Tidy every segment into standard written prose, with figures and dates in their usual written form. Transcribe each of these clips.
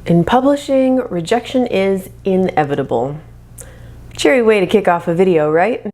In publishing, rejection is inevitable. Cheery way to kick off a video, right?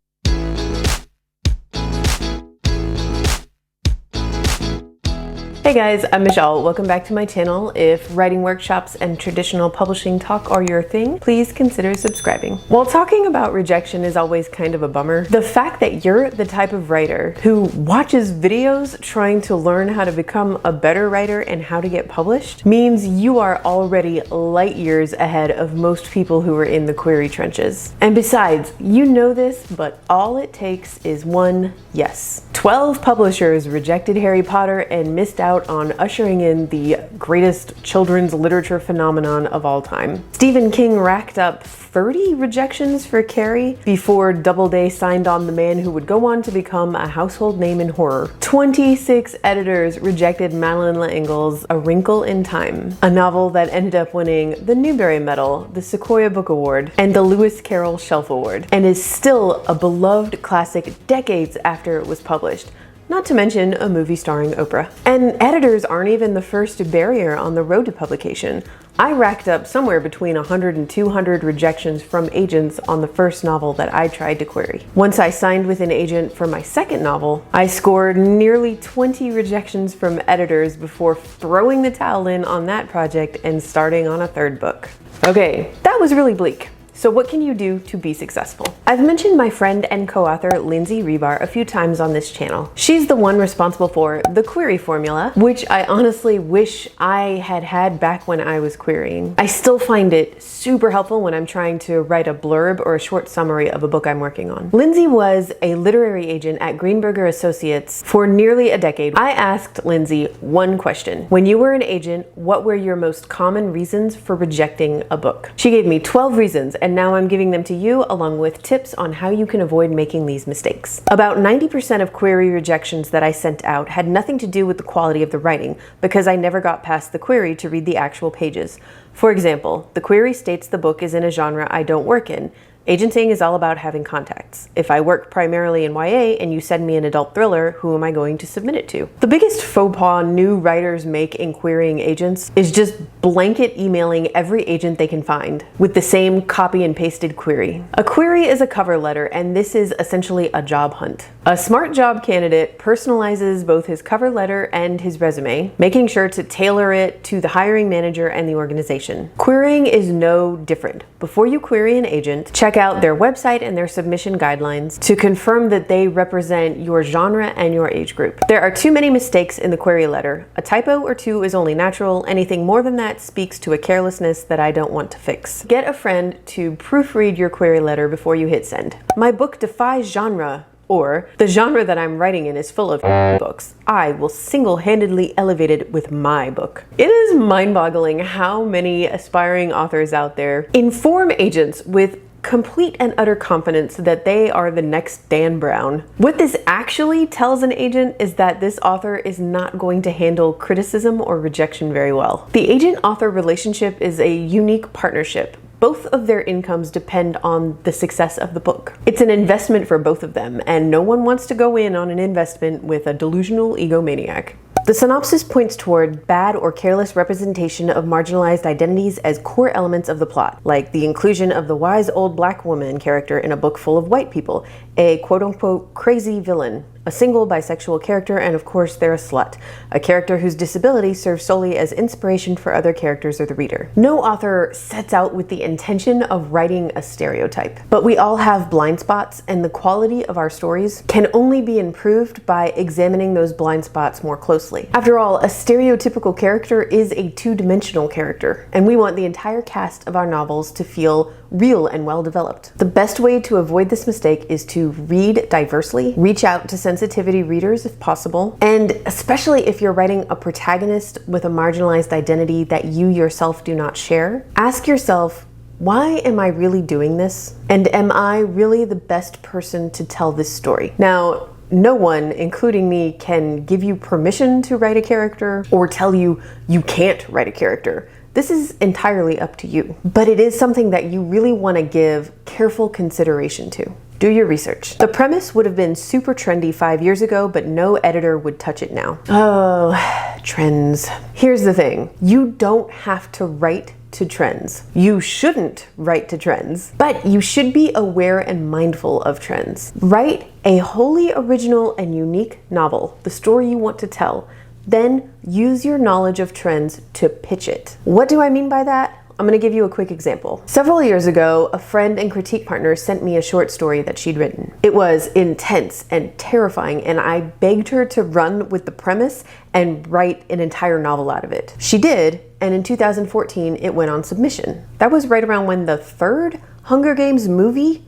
Hey guys, I'm Michelle. Welcome back to my channel. If writing workshops and traditional publishing talk are your thing, please consider subscribing. While talking about rejection is always kind of a bummer, the fact that you're the type of writer who watches videos trying to learn how to become a better writer and how to get published means you are already light years ahead of most people who are in the query trenches. And besides, you know this, but all it takes is one yes. 12 publishers rejected Harry Potter and missed out on ushering in the greatest children's literature phenomenon of all time. Stephen King racked up 30 rejections for Carrie before Doubleday signed on the man who would go on to become a household name in horror. 26 editors rejected Madeline L'Engle's A Wrinkle in Time, a novel that ended up winning the Newbery Medal, the Sequoia Book Award, and the Lewis Carroll Shelf Award, and is still a beloved classic decades after it was published. Not to mention a movie starring Oprah. And editors aren't even the first barrier on the road to publication. I racked up somewhere between 100 and 200 rejections from agents on the first novel that I tried to query. Once I signed with an agent for my second novel, I scored nearly 20 rejections from editors before throwing the towel in on that project and starting on a third book. Okay, that was really bleak. So what can you do to be successful? I've mentioned my friend and co-author Lindsay Ribar a few times on this channel. She's the one responsible for the query formula, which I honestly wish I had back when I was querying. I still find it super helpful when I'm trying to write a blurb or a short summary of a book I'm working on. Lindsay was a literary agent at Greenburger Associates for nearly a decade. I asked Lindsay one question. When you were an agent, what were your most common reasons for rejecting a book? She gave me 12 reasons, and now I'm giving them to you along with tips on how you can avoid making these mistakes. About 90% of query rejections that I sent out had nothing to do with the quality of the writing because I never got past the query to read the actual pages. For example, the query states the book is in a genre I don't work in. Agenting is all about having contacts. If I work primarily in YA and you send me an adult thriller, who am I going to submit it to? The biggest faux pas new writers make in querying agents is just blanket emailing every agent they can find with the same copy and pasted query. A query is a cover letter, and this is essentially a job hunt. A smart job candidate personalizes both his cover letter and his resume, making sure to tailor it to the hiring manager and the organization. Querying is no different. Before you query an agent, check out their website and their submission guidelines to confirm that they represent your genre and your age group. There are too many mistakes in the query letter. A typo or two is only natural. Anything more than that speaks to a carelessness that I don't want to fix. Get a friend to proofread your query letter before you hit send. My book defies genre. Or, the genre that I'm writing in is full of books. I will single-handedly elevate it with my book. It is mind-boggling how many aspiring authors out there inform agents with complete and utter confidence that they are the next Dan Brown. What this actually tells an agent is that this author is not going to handle criticism or rejection very well. The agent-author relationship is a unique partnership. Both of their incomes depend on the success of the book. It's an investment for both of them, and no one wants to go in on an investment with a delusional egomaniac. The synopsis points toward bad or careless representation of marginalized identities as core elements of the plot, like the inclusion of the wise old black woman character in a book full of white people, a quote-unquote crazy villain, a single bisexual character, and of course they're a slut, a character whose disability serves solely as inspiration for other characters or the reader. No author sets out with the intention of writing a stereotype, but we all have blind spots, and the quality of our stories can only be improved by examining those blind spots more closely. After all, a stereotypical character is a two-dimensional character, and we want the entire cast of our novels to feel real and well-developed. The best way to avoid this mistake is to read diversely, reach out to sensitivity readers if possible, and especially if you're writing a protagonist with a marginalized identity that you yourself do not share, ask yourself, why am I really doing this? And am I really the best person to tell this story? Now, no one, including me, can give you permission to write a character or tell you you can't write a character. This is entirely up to you, but it is something that you really want to give careful consideration to. Do your research. The premise would have been super trendy 5 years ago, but no editor would touch it now. Oh, trends. Here's the thing. You don't have to write to trends. You shouldn't write to trends, but you should be aware and mindful of trends. Write a wholly original and unique novel, the story you want to tell. Then use your knowledge of trends to pitch it. What do I mean by that? I'm going to give you a quick example. Several years ago, a friend and critique partner sent me a short story that she'd written. It was intense and terrifying, and I begged her to run with the premise and write an entire novel out of it. She did, and in 2014, it went on submission. That was right around when the third Hunger Games movie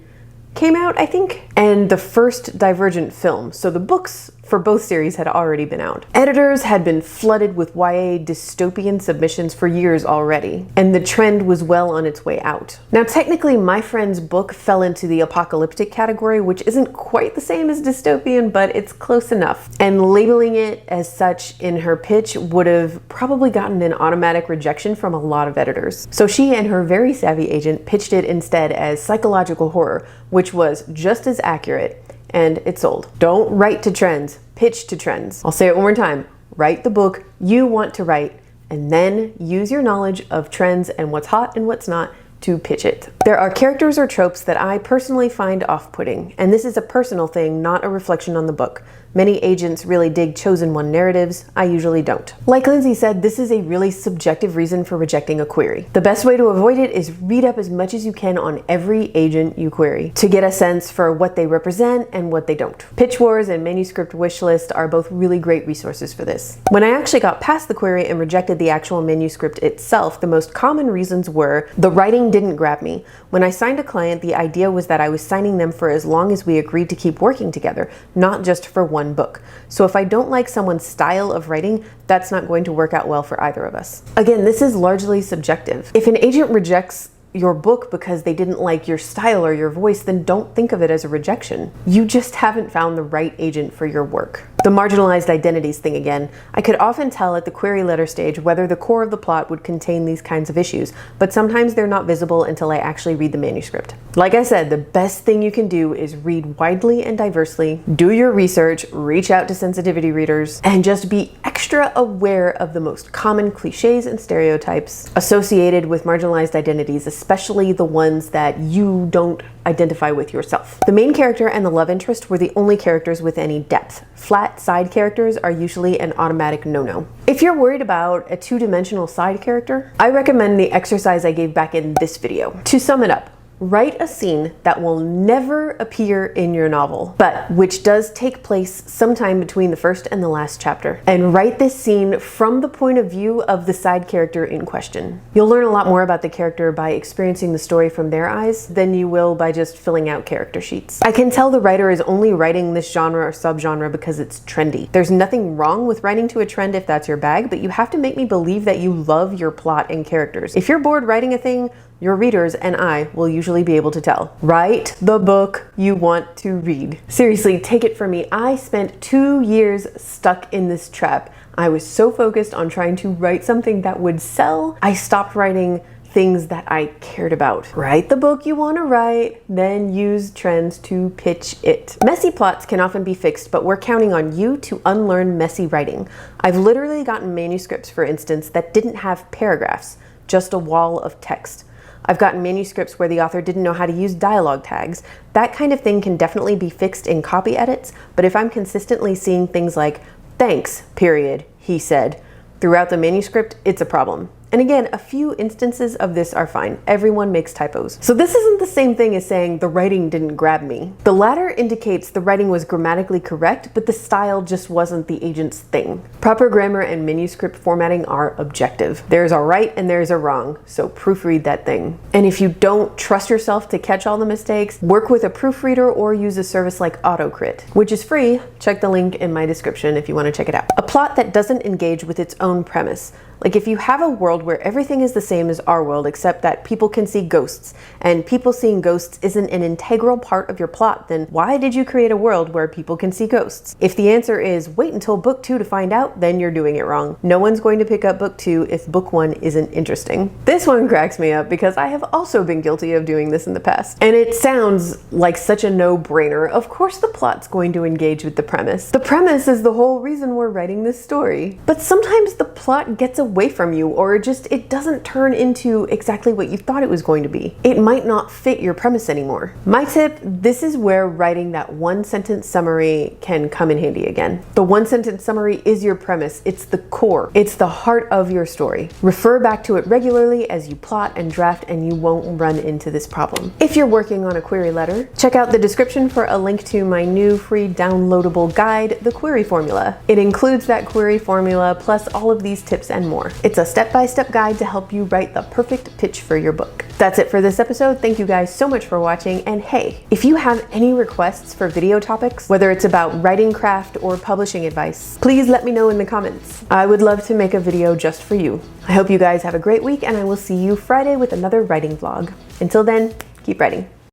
came out, I think, and the first Divergent film. So the books for both series had already been out. Editors had been flooded with YA dystopian submissions for years already, and the trend was well on its way out. Now, technically, my friend's book fell into the apocalyptic category, which isn't quite the same as dystopian, but it's close enough. And labeling it as such in her pitch would have probably gotten an automatic rejection from a lot of editors. So she and her very savvy agent pitched it instead as psychological horror, which was just as accurate, and it sold. Don't write to trends, pitch to trends. I'll say it one more time. Write the book you want to write, and then use your knowledge of trends and what's hot and what's not to pitch it. There are characters or tropes that I personally find off-putting, and this is a personal thing, not a reflection on the book. Many agents really dig chosen one narratives. I usually don't. Like Lindsay said, this is a really subjective reason for rejecting a query. The best way to avoid it is read up as much as you can on every agent you query to get a sense for what they represent and what they don't. Pitch Wars and Manuscript Wishlist are both really great resources for this. When I actually got past the query and rejected the actual manuscript itself, the most common reasons were the writing didn't grab me. When I signed a client, the idea was that I was signing them for as long as we agreed to keep working together, not just for one book. So if I don't like someone's style of writing, that's not going to work out well for either of us. Again, this is largely subjective. If an agent rejects your book because they didn't like your style or your voice, then don't think of it as a rejection. You just haven't found the right agent for your work. The marginalized identities thing again. I could often tell at the query letter stage whether the core of the plot would contain these kinds of issues, but sometimes they're not visible until I actually read the manuscript. Like I said, the best thing you can do is read widely and diversely, do your research, reach out to sensitivity readers, and just be extra aware of the most common cliches and stereotypes associated with marginalized identities, especially the ones that you don't identify with yourself. The main character and the love interest were the only characters with any depth. Flat side characters are usually an automatic no-no. If you're worried about a two-dimensional side character, I recommend the exercise I gave back in this video. To sum it up, write a scene that will never appear in your novel, but which does take place sometime between the first and the last chapter. And write this scene from the point of view of the side character in question. You'll learn a lot more about the character by experiencing the story from their eyes than you will by just filling out character sheets. I can tell the writer is only writing this genre or subgenre because it's trendy. There's nothing wrong with writing to a trend if that's your bag, but you have to make me believe that you love your plot and characters. If you're bored writing a thing, your readers and I will usually be able to tell. Write the book you want to read. Seriously, take it from me. I spent 2 years stuck in this trap. I was so focused on trying to write something that would sell, I stopped writing things that I cared about. Write the book you want to write, then use trends to pitch it. Messy plots can often be fixed, but we're counting on you to unlearn messy writing. I've literally gotten manuscripts, for instance, that didn't have paragraphs, just a wall of text. I've gotten manuscripts where the author didn't know how to use dialogue tags. That kind of thing can definitely be fixed in copy edits, but if I'm consistently seeing things like, "Thanks, period, he said," throughout the manuscript, it's a problem. And again, a few instances of this are fine. Everyone makes typos. So this isn't the same thing as saying the writing didn't grab me. The latter indicates the writing was grammatically correct, but the style just wasn't the agent's thing. Proper grammar and manuscript formatting are objective. There's a right and there's a wrong, so proofread that thing. And if you don't trust yourself to catch all the mistakes, work with a proofreader or use a service like AutoCrit, which is free. Check the link in my description if you want to check it out. A plot that doesn't engage with its own premise. Like if you have a world where everything is the same as our world except that people can see ghosts, and people seeing ghosts isn't an integral part of your plot, then why did you create a world where people can see ghosts? If the answer is wait until book 2 to find out, then you're doing it wrong. No one's going to pick up book 2 if book 1 isn't interesting. This one cracks me up because I have also been guilty of doing this in the past. And it sounds like such a no-brainer. Of course the plot's going to engage with the premise. The premise is the whole reason we're writing this story. But sometimes the plot gets away from you, or just it doesn't turn into exactly what you thought it was going to be. It might not fit your premise anymore. My tip, this is where writing that one sentence summary can come in handy again. The one sentence summary is your premise. It's the core. It's the heart of your story. Refer back to it regularly as you plot and draft, and you won't run into this problem. If you're working on a query letter, check out the description for a link to my new free downloadable guide, The Query Formula. It includes that query formula plus all of these tips and more. It's a step-by-step guide to help you write the perfect pitch for your book. That's it for this episode. Thank you guys so much for watching, and hey, if you have any requests for video topics, whether it's about writing craft or publishing advice, please let me know in the comments. I would love to make a video just for you. I hope you guys have a great week, and I will see you Friday with another writing vlog. Until then, keep writing.